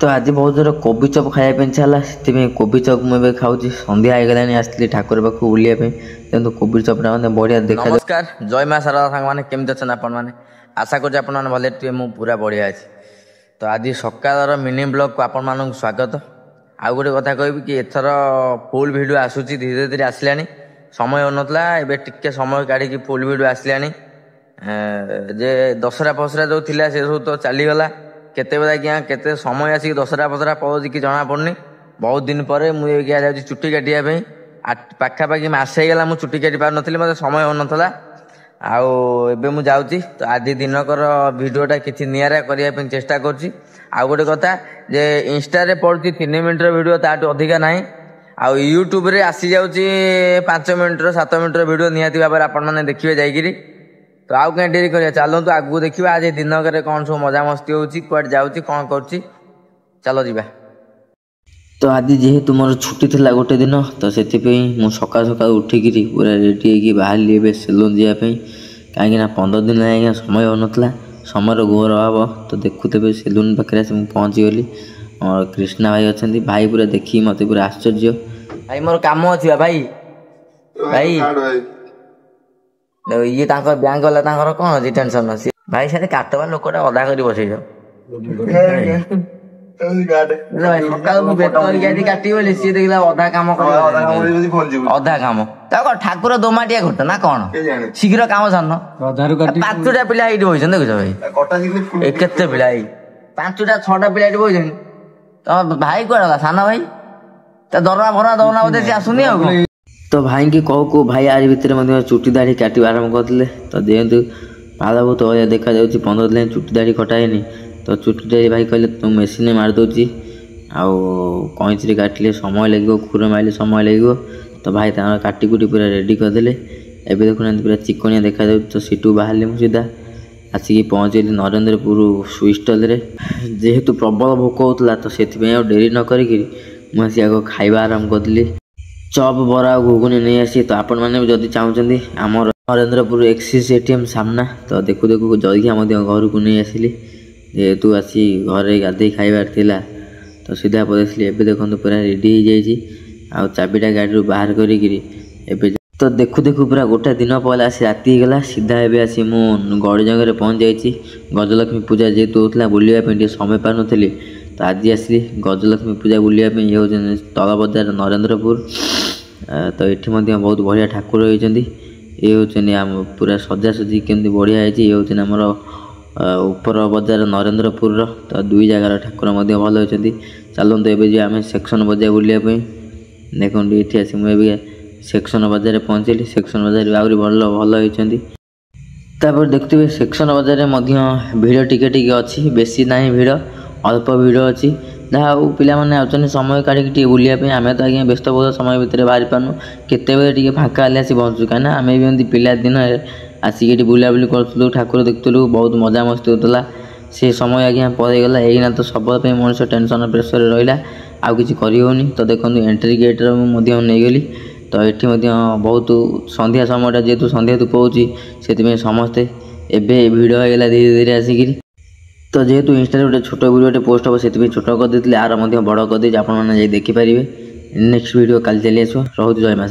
तो आज बहुत जोर कोबी चप खाया इच्छा है कोबी चप मुझे खाऊँ संध्या होगलानी आसती ठाकुर पाख बुलाया देखो कोबी चपटा मैंने बढ़िया देखा। नमस्कार जय माँ शारदा सांग मैंने केमती अच्छा आपण मैंने आशा कर भले मु पूरा बढ़िया अच्छी। तो आज सकाल मिनी ब्लॉग को आपण मानक स्वागत। आउ गोटे कथा कहबी कि एथर फुल वीडियो आसूची धीरे धीरे आसला समय होनला एबे टिके समय काढ़ी फुल वीडियो आसला जे दशहरा फसरा जो थिला से सब तो चलीगला केते बेला क्या केते समय आसिक दशहरा फसरा पड़ोसी कि जना पड़नी। बहुत दिन पर मुझे क्या चुट्टी काटिया पाखापाखि मसे गला मुझे चुट्टी काटि पार नी मतलब समय हो नाला आबे मुझे जाऊँगी। तो आज दिनकर भिडटा किसी निरा करने चेष्टा करुँच। आउ गोटे कथा जे इंस्टा रे पड़ुची 3 मिनिटर वीडियो ताठू अधिका ना आउ यूट्यूब रे आसी जाऊँगी 5 मिनिटर 7 मिनिटर वीडियो निहाती भाव आपण मैंने देखिए जाइए। तो आउ कहीं डेरी करिया चलतु आगू देखा आज दिनक कौन सब मजा मस्ती होची कुआडे जाऊँगी कौन करुँची चलो जीवा। तो आज जेहेतु मोर छुट्टी थिला गोटे दिन तो से मु सका सका उठिकी पूरा रेडी होगी बाहर सेलून जावाई कहीं 15 दिन आज्ञा समय हो नाला समय घोर अभाव। तो देखुते सेलून पाखे मुझे पहुँची गली और कृष्णा भाई अच्छा भाई पूरा देखी मत पूरा आश्चर्य भाई मोर कम अच्छी भाई भाई ये बैंक वाला कौन अच्छी टेंशन अच्छी भाई सारे काटवा लोकटा अधा कर बसई काटी सी देखला अधा कम अधा कम ठाकुर दोमाटिया घट ना कौन शीघ्र कम सार 5टा पिला ये बस देखुच भाई केते पिला 5टा 6टा पिला ये बस तुम भाई कौन सान भाई दरमा भरमा दौना बोधे सी आसुनी आ। तो भाई की कह को भाई आज भितर चुटी दाढ़ी काटा आरंभ करते। तो जेहेतु पाला बहुत अजा देखा 15 दिन चुटी दाढ़ी कटाएनी तो चुटी दाढ़ी भाई कहले तू मेसीन मारिदे कैंची काटिले समय लगे खुर मारे समय लगे। तो भाई काटिकुटी पूरा रेडी करदे एवं देखुना पूरा चिकनिया देखा। तो सीटू बाहर मुझे सीधा आसिक पहुँचली नरेंद्रपुर स्वीट स्टल जेहेतु प्रबल भोक होता तो से डेरी न करी मुझे आग खाଇବା आरंभ करी चप बरा घुगुनी नहीं आसी। तो आपण मैंने जदि चाहते आम नरेंद्रपुर एक्सिस एटीएम सामना तो देखु देखु जलिया घर को नहीं आसली जेहेतु आसी घरे गाधे खाइबार थिला तो सीधा पलैसली एवं देखो पूरा रेडी हो चाबिटा गाड़ी बाहर करी तो देखु देखु पूरा गोटे दिन पहले आसी राति गला सीधा एवं आसी मु गड़ी जगह पहुँच जाइए। गजलक्ष्मी पूजा जेहेतु होता बुलापी समय पार नी तो आज आसली गजलक्ष्मी पूजा बुलापी ये हूँ तल बजार नरेंद्रपुर। तो ये बहुत बढ़िया ठाकुर होती ये हूँ आम पूरा सजासजी केमती बढ़िया है ये हूँ आमर ऊपर बजार नरेंद्रपुर। तो 2 जगार ठाकुर भल होती चलते एवं आम सेक्शन बजार बुलापी देखो ये आसी मुझे सेक्शन बजार पहुँचली सेक्शन बजार आहरी भल भल होती। तापर देखते सेक्शन बजार में भिड़ टिके अच्छी बेसी ना भिड़ अल्प भिड़ अच्छी जहाँ पाने आने समय काढ़ी बुलापी आम तो आज्ञा व्यस्त बहुत समय भितर बाहरी पार्नु केते फाँका हेल्ले आसी पहुँचु कहीं आम भी एमती पिला दिन आसिक बुलाबुली करूँ ठाकुर देखुलू बहुत मजा मस्ती होता से समय आज्ञा पलैगला यहीना। तो सब मनुष्य टेंशन प्रेसर रहा आउ कि करनी। तो देखो एंट्री गेट्रे नहीं गली तो ये बहुत संध्या समय जेहेतु संध्या धूप होती समस्ते एवं भिड़ होगा धीरे धीरे आसिक। तो जेहेतु इंस्टा गोटे छोट वीडियो पोस्ट हम से छोट कर देते आर बड़ कर आप देखिपारे। नेक्स्ट वीडियो कल चली आस रोज जय मां।